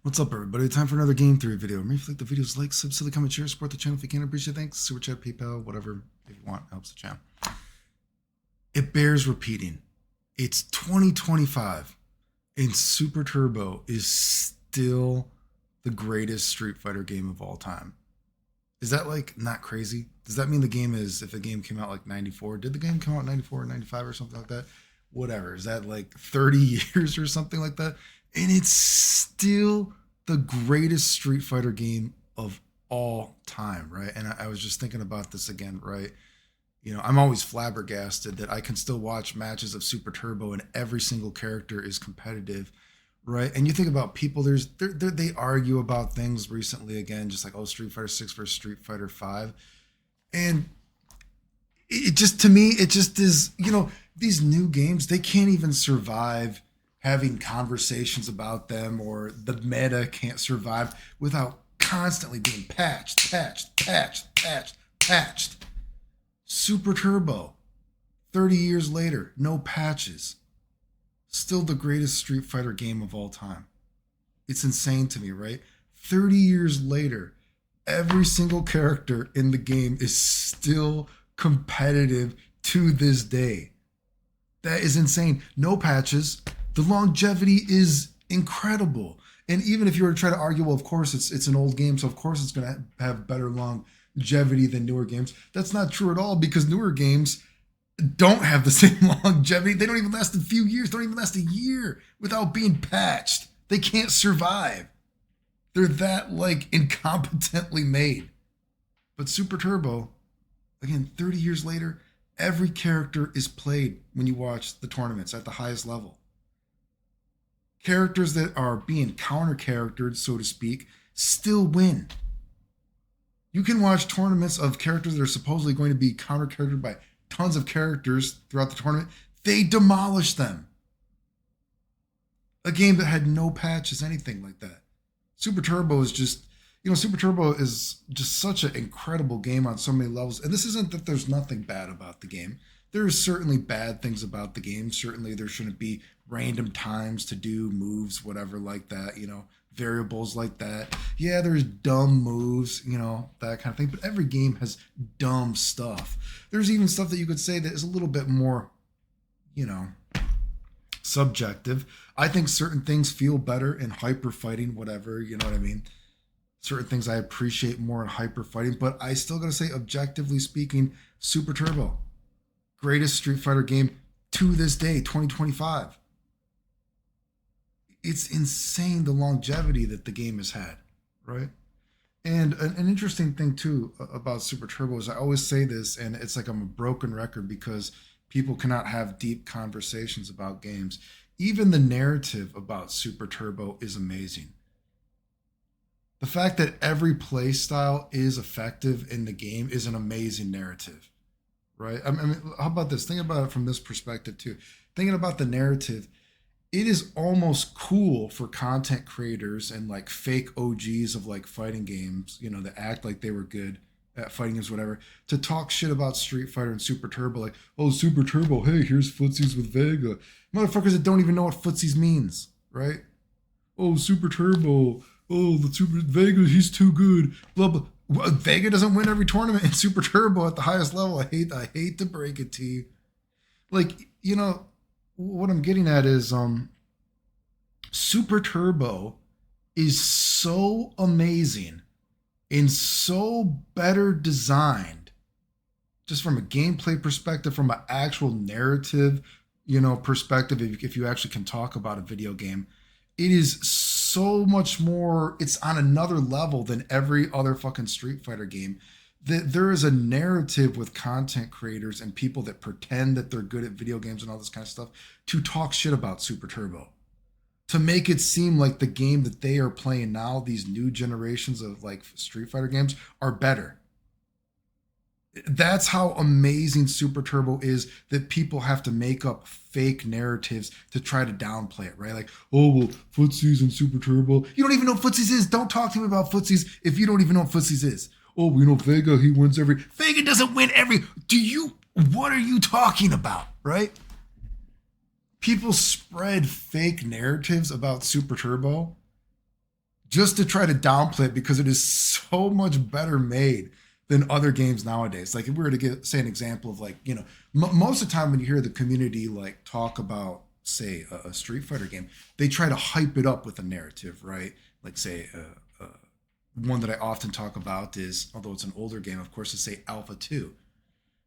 What's up, everybody? Time for another game theory video. Remember, if you like the videos, like, subscribe, comment, share, support the channel if you can. Appreciate it. Thanks. Super chat, PayPal, whatever. If you want, helps the channel. It bears repeating. It's 2025, and Super Turbo is still the greatest Street Fighter game of all time. Is that like not crazy? Does that mean the game is, if the game came out like 94, did the game come out 94 or 95 or something like that? Whatever. Is that like 30 years or something like that? And it's still the greatest Street Fighter game of all time, right? And I was just thinking about this again, right? You know, I'm always flabbergasted that I can still watch matches of Super Turbo and every single character is competitive, right? And you think about people, they argue about things recently again, just like, oh, Street Fighter 6 versus Street Fighter 5. And it just, to me, it just is, these new games, they can't even survive having conversations about them, or the meta can't survive without constantly being patched. Super Turbo, 30 years later, no patches. Still the greatest Street Fighter game of all time. It's insane to me, right? 30 years later, every single character in the game is still competitive to this day. That is insane. No patches. The longevity is incredible. And even if you were to try to argue, well, of course it's an old game, so of course it's going to have better longevity than newer games. That's not true at all, because newer games don't have the same longevity. They don't even last a few years. They don't even last a year without being patched. They can't survive. They're that like incompetently made. But Super Turbo, again, 30 years later, every character is played when you watch the tournaments at the highest level. Characters that are being counter-charactered, so to speak, still win. You can watch tournaments of characters that are supposedly going to be counter-charactered by tons of characters throughout the tournament. They demolish them. A game that had no patches, anything like that. Super Turbo is just, Super Turbo is just such an incredible game on so many levels. And this isn't that there's nothing bad about the game. There are certainly bad things about the game. Certainly there shouldn't be random times to do moves, whatever like that, variables like that. Yeah, there's dumb moves, that kind of thing. But every game has dumb stuff. There's even stuff that you could say that is a little bit more, subjective. I think certain things feel better in hyper fighting, whatever, you know what I mean? Certain things I appreciate more in hyper fighting, but I still gotta say, objectively speaking, Super Turbo, greatest Street Fighter game to this day, 2025. It's insane the longevity that the game has had, right? And an interesting thing too about Super Turbo is, I always say this, and it's like I'm a broken record because people cannot have deep conversations about games. Even the narrative about Super Turbo is amazing. The fact that every play style is effective in the game is an amazing narrative, right? I mean, how about this? Think about it from this perspective too. Thinking about the narrative, it is almost cool for content creators and like fake OGs of like fighting games, that act like they were good at fighting games, whatever, to talk shit about Street Fighter and Super Turbo, like, oh, Super Turbo, hey, here's footsies with Vega. Motherfuckers that don't even know what footsies means, right? Oh, Super Turbo, oh, the Super Vega, he's too good, blah, blah. Well, Vega doesn't win every tournament in Super Turbo at the highest level. I hate to break it to you. Like, what I'm getting at is Super Turbo is so amazing and so better designed, just from a gameplay perspective, from an actual narrative, perspective, if you actually can talk about a video game. It is so much more, it's on another level than every other fucking Street Fighter game. That there is a narrative with content creators and people that pretend that they're good at video games and all this kind of stuff to talk shit about Super Turbo, to make it seem like the game that they are playing now, these new generations of like Street Fighter games, are better. That's how amazing Super Turbo is, that people have to make up fake narratives to try to downplay it, right? Like, oh, well, footsies and Super Turbo. You don't even know what footsies is. Don't talk to me about footsies if you don't even know what footsies is. Oh, Vega, he wins every. Vega doesn't win every. What are you talking about, right? People spread fake narratives about Super Turbo just to try to downplay it because it is so much better made than other games nowadays. Like if we were to say an example of like, most of the time when you hear the community like talk about, say, a Street Fighter game, they try to hype it up with a narrative, right? Like say, one that I often talk about is, although it's an older game, of course, is say Alpha 2.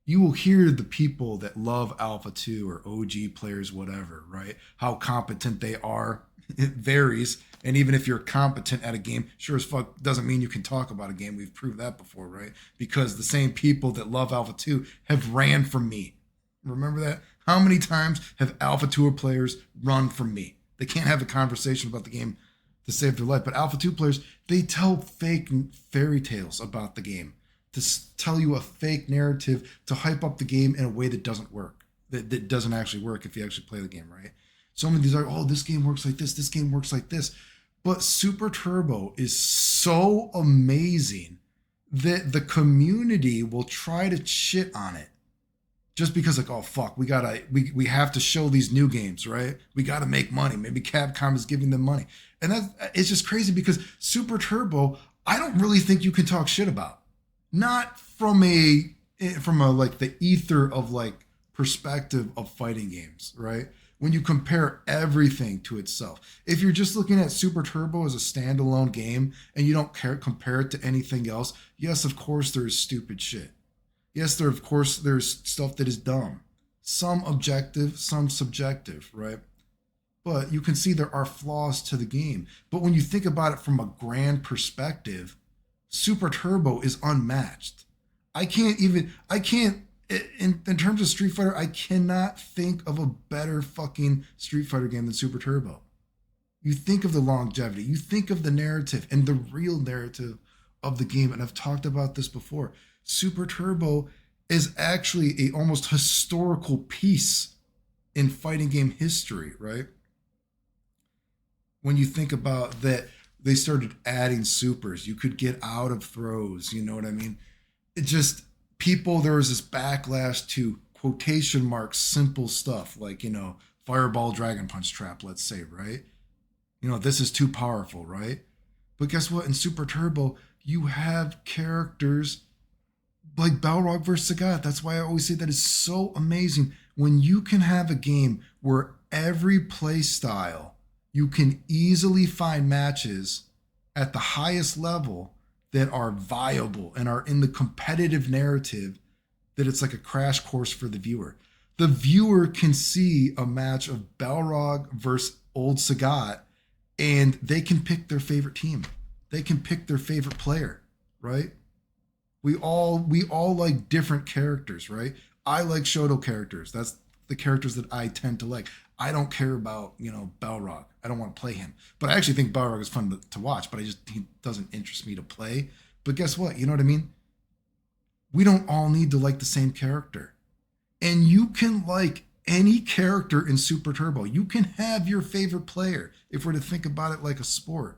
You will hear the people that love Alpha 2 or OG players, whatever, right? How competent they are. It varies. And even if you're competent at a game, sure as fuck doesn't mean you can talk about a game. We've proved that before, right? Because the same people that love Alpha 2 have ran from me. Remember that? How many times have Alpha 2 players run from me? They can't have a conversation about the game to save their life. But Alpha 2 players, they tell fake fairy tales about the game, to tell you a fake narrative, to hype up the game in a way that doesn't work, that doesn't actually work if you actually play the game, right? So many of these are, oh, this game works like this game works like this. But Super Turbo is so amazing that the community will try to shit on it just because, like, oh fuck, we have to show these new games, right? We gotta make money. Maybe Capcom is giving them money. And it's just crazy because Super Turbo, I don't really think you can talk shit about. Not from a like the ether of like perspective of fighting games, right? When you compare everything to itself. If you're just looking at Super Turbo as a standalone game and you don't compare it to anything else, yes, of course there's stupid shit. Yes, there's stuff that is dumb. Some objective, some subjective, right? But you can see there are flaws to the game. But when you think about it from a grand perspective, Super Turbo is unmatched. In terms of Street Fighter, I cannot think of a better fucking Street Fighter game than Super Turbo. You think of the longevity, you think of the narrative and the real narrative of the game. And I've talked about this before. Super Turbo is actually a almost historical piece in fighting game history, right? When you think about that, they started adding supers. You could get out of throws. You know what I mean? It just, there was this backlash to quotation marks, simple stuff like, fireball, dragon punch trap, let's say, right? This is too powerful, right? But guess what? In Super Turbo, you have characters like Balrog versus Sagat. That's why I always say that is so amazing. When you can have a game where every play style, you can easily find matches at the highest level that are viable and are in the competitive narrative, that it's like a crash course for the viewer. The viewer can see a match of Balrog versus old Sagat and they can pick their favorite team. They can pick their favorite player, right? We all like different characters, right? I like Shoto characters. That's the characters that I tend to like. I don't care about, Balrog. I don't want to play him. But I actually think Balrog is fun to watch, but he doesn't interest me to play. But guess what? You know what I mean? We don't all need to like the same character. And you can like any character in Super Turbo. You can have your favorite player, if we're to think about it like a sport.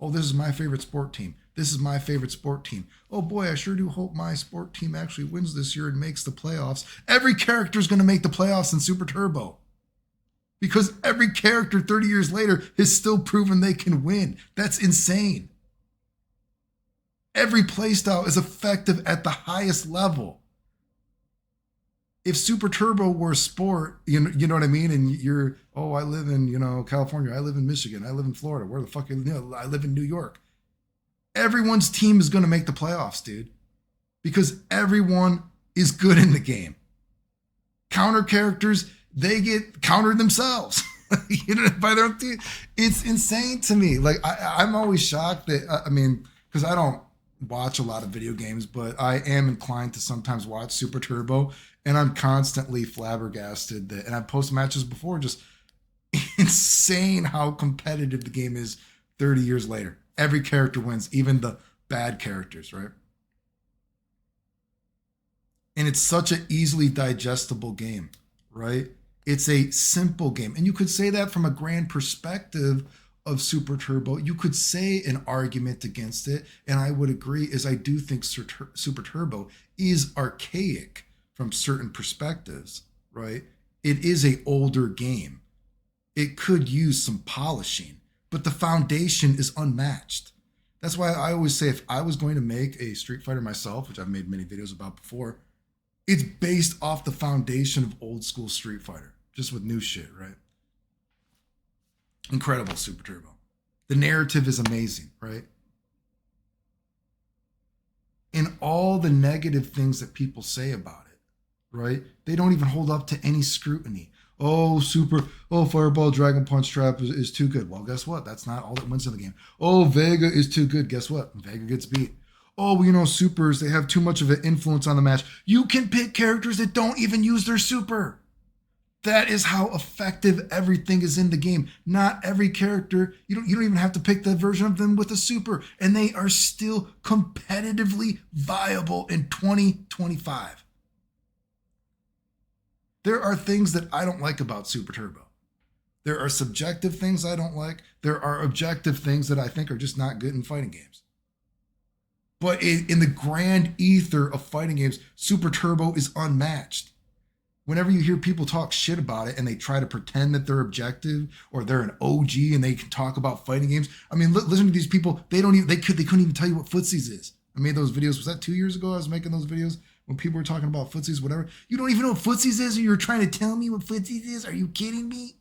Oh, this is my favorite sport team. This is my favorite sport team. Oh boy, I sure do hope my sport team actually wins this year and makes the playoffs. Every character is going to make the playoffs in Super Turbo. Because every character 30 years later has still proven they can win. That's insane. Every playstyle is effective at the highest level. If Super Turbo were a sport, you know what I mean? And you're, oh, I live in, California. I live in Michigan. I live in Florida. Where the fuck, I live in New York. Everyone's team is going to make the playoffs, dude. Because everyone is good in the game. Counter characters, they get countered themselves, by their own team. It's insane to me. Like I'm always shocked that, because I don't watch a lot of video games, but I am inclined to sometimes watch Super Turbo, and I'm constantly flabbergasted that, and I've posted matches before, just insane how competitive the game is 30 years later. Every character wins, even the bad characters, right? And it's such an easily digestible game, right? It's a simple game. And you could say that from a grand perspective of Super Turbo. You could say an argument against it, and I would agree, is I do think Super Turbo is archaic from certain perspectives, right? It is an older game. It could use some polishing, but the foundation is unmatched. That's why I always say if I was going to make a Street Fighter myself, which I've made many videos about before, it's based off the foundation of old school Street Fighter, just with new shit, right? Incredible Super Turbo. The narrative is amazing, right? And all the negative things that people say about it, right? They don't even hold up to any scrutiny. Oh, Fireball Dragon Punch Trap is too good. Well, guess what? That's not all that wins in the game. Oh, Vega is too good. Guess what? Vega gets beat. Oh, well, supers, they have too much of an influence on the match. You can pick characters that don't even use their super. That is how effective everything is in the game. Not every character, you don't even have to pick the version of them with a super, and they are still competitively viable in 2025. There are things that I don't like about Super Turbo. There are subjective things I don't like. There are objective things that I think are just not good in fighting games. But in the grand ether of fighting games, Super Turbo is unmatched. Whenever you hear people talk shit about it and they try to pretend that they're objective or they're an OG and they can talk about fighting games, I mean, listen to these people. They couldn't even tell you what footsies is. I made those videos. Was that 2 years ago? I was making those videos when people were talking about footsies, whatever. You don't even know what footsies is, and you're trying to tell me what footsies is? Are you kidding me?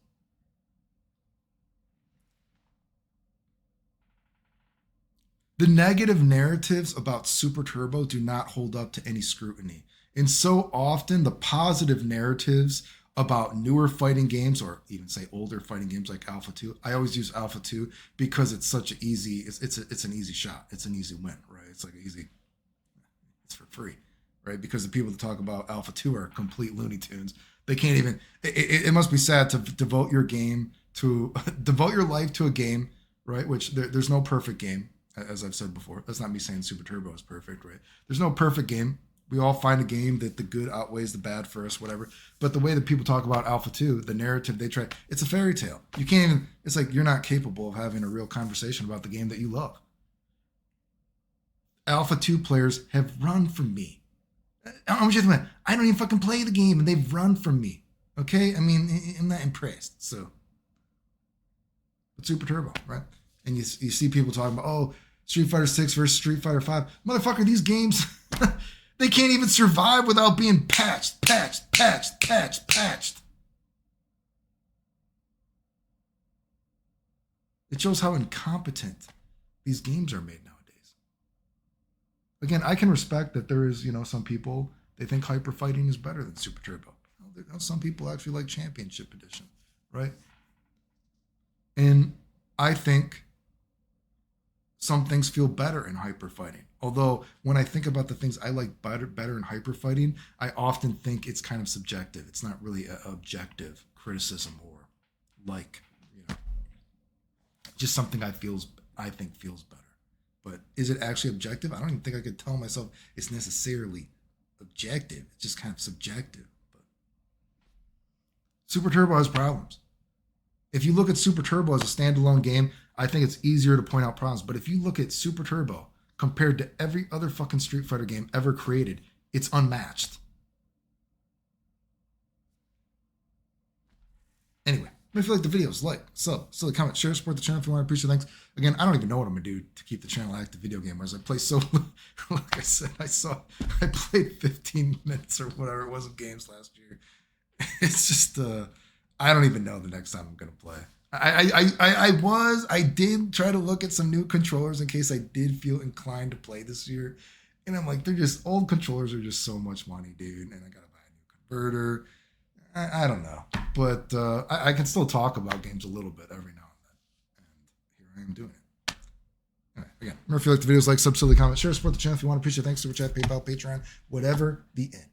The negative narratives about Super Turbo do not hold up to any scrutiny. And so often the positive narratives about newer fighting games, or even say older fighting games like Alpha 2, I always use Alpha 2 because it's such an easy, it's an easy shot. It's an easy win, right? It's like it's for free, right? Because the people that talk about Alpha 2 are complete Looney Tunes. They can't even, it must be sad to devote your life to a game, right? Which there's no perfect game, as I've said before. That's not me saying Super Turbo is perfect, right? There's no perfect game. We all find a game that the good outweighs the bad for us, whatever. But the way that people talk about Alpha 2, the narrative they try, it's a fairy tale. You can't even, it's like you're not capable of having a real conversation about the game that you love. Alpha 2 players have run from me. I don't even fucking play the game and they've run from me. Okay? I mean, I'm not impressed. So, but Super Turbo, right? And you see people talking about, oh, Street Fighter 6 versus Street Fighter 5. Motherfucker, these games... They can't even survive without being patched. It shows how incompetent these games are made nowadays. Again, I can respect that there is, some people, they think hyper fighting is better than Super Turbo. Some people actually like Championship Edition, right? And I think some things feel better in hyper fighting. Although when I think about the things I like better in hyper fighting, I often think it's kind of subjective. It's not really an objective criticism or just something I think feels better. But is it actually objective? I don't even think I could tell myself it's necessarily objective. It's just kind of subjective. But Super Turbo has problems. If you look at Super Turbo as a standalone game, I think it's easier to point out problems. But if you look at Super Turbo compared to every other fucking Street Fighter game ever created, it's unmatched. Anyway, if you like the videos, like, sub, comment, share, support the channel if you want to. Appreciate it. Thanks. Again, I don't even know what I'm going to do to keep the channel active video gamers. I play so, like I said, I played 15 minutes or whatever it was of games last year. It's just, I don't even know the next time I'm going to play. I did try to look at some new controllers in case I did feel inclined to play this year. And I'm like, old controllers are just so much money, dude. And I got to buy a new converter. I don't know. But I can still talk about games a little bit every now and then. And here I am doing it. Anyway, again, remember if you like the videos, like, comment, share, support the channel if you want. Appreciate it. Thanks, Super Chat, PayPal, Patreon, whatever the end.